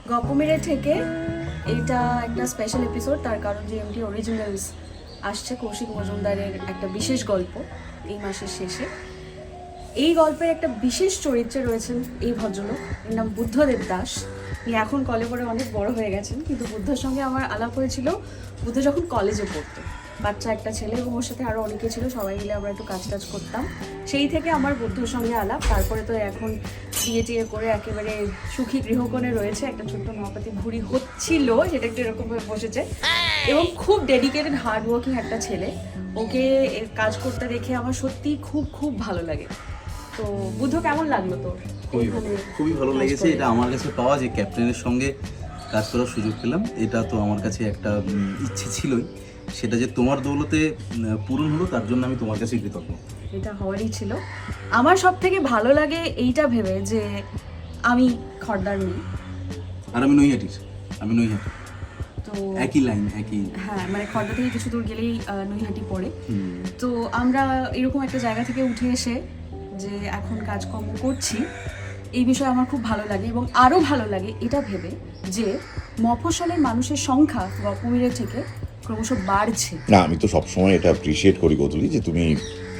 গপমেরে থেকে এইটা একটা স্পেশাল এপিসোড, তার কারণ যে এমটি অরিজিনালস আসছে কৌশিক মজুমদারের একটা বিশেষ গল্প এই মাসের শেষে। এই গল্পের একটা বিশেষ চরিত্রে রয়েছেন এই ভদ্রলোক, এর নাম বুদ্ধদেব দাস। উনি এখন কলেজে অনেক বড় হয়ে গেছেন, কিন্তু বুদ্ধর সঙ্গে আমার আলাপ হয়েছিল বুদ্ধ যখন কলেজে পড়তো। বাচ্চা একটা ছেলে এবং ওর সাথে আরও অনেকে ছিল, সবাই মিলে আমরা একটু কাজ টাজ করতাম। সেই থেকে আমার বুদ্ধর সঙ্গে আলাপ। তারপরে তো এখন বিয়ে করে একেবারে সুখী গৃহকোণে রয়েছে, একটা ছোট্ট মহাপাতি ভুড়ি হচ্ছিল, সেটা একটু এরকমভাবে বসেছে। এবং খুব ডেডিকেটেড হার্ড ওয়ার্কিং একটা ছেলে। ওকে কাজ করতে দেখে আমার সত্যি খুব খুব ভালো লাগে। তো বুদ্ধ, কেমন লাগলো তোর? খুবই ভালো লেগেছে। এটা আমার কাছে পাওয়া যে ক্যাপ্টেনের সঙ্গে কাজ করার সুযোগ পেলাম, এটা তো আমার কাছে একটা ইচ্ছে ছিলই। সেটা যে তোমার দৌলতে পূরণ হলো, তার জন্য আমি তোমার কাছে কৃতজ্ঞ। এটা হওয়ারই ছিল। আমার সব থেকে ভালো লাগে এইটা ভেবে যে আমি খড়দার মেয়ে আর আমি নৈহাটি। তো একই লাইন, একই। হ্যাঁ, মানে খড়দা থেকে কিছু দূর গেলেই নৈহাটি পড়ে। তো আমরা এরকম একটা জায়গা থেকে উঠে এসে যে এখন কাজকর্ম করছি, এই বিষয়ে আমার খুব ভালো লাগে। এবং আরও ভালো লাগে এটা ভেবে যে মফস্বলের মানুষের সংখ্যা গপমিরের থেকে ক্রমশ বাড়ছে। না, আমি তো সবসময় এটা অ্যাপ্রিসিয়েট করি গৌতলি, যে তুমি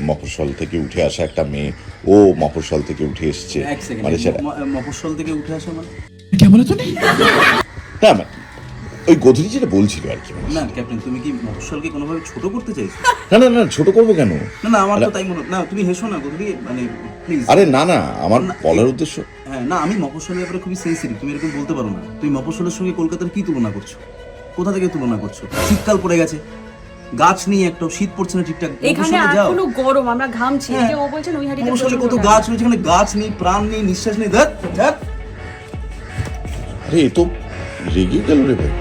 মফস্বল থেকে উঠে আসা একটা মেয়ে, ও মফস্বল থেকে উঠে এসছে। এক সেকেন্ড, মানে সেটা মফস্বল থেকে উঠে আসা মানে না, মানে ওই গৌতলি যেটা বলছিল আর কি। না ক্যাপ্টেন, তুমি কি মফস্বলকে কোনোভাবে ছোট করতে চাইছো? না না না, ছোট করবো কেন? না, আমার তো তাই মনে। না, তুমি হেসো না গৌতলি, মানে প্লিজ। আরে না না, আমার বলার উদ্দেশ্য, হ্যাঁ না, আমি মফস্বলের ব্যাপারে খুবই সেন্সিটিভ। তুমি এরকম বলতে পারো না। তুমি মফস্বলের সঙ্গে কলকাতার কি তুলনা করছো? কোথা থেকে তুলনা করছো? শীতকাল পড়ে গেছে, গাছ নেই, একটা শীত পড়ছে না ঠিকঠাক। এখানে এখনো গরম, আমরা ঘামছি। এই যে ও বলছে নৈহাটিতে মফস্বলে কত গাছ রয়েছে, এখানে গাছ নেই, প্রাণ নেই, নিঃশ্বাস নেই। ধ্যাৎ। আরে এ তো রেগে গেল রে ভাই।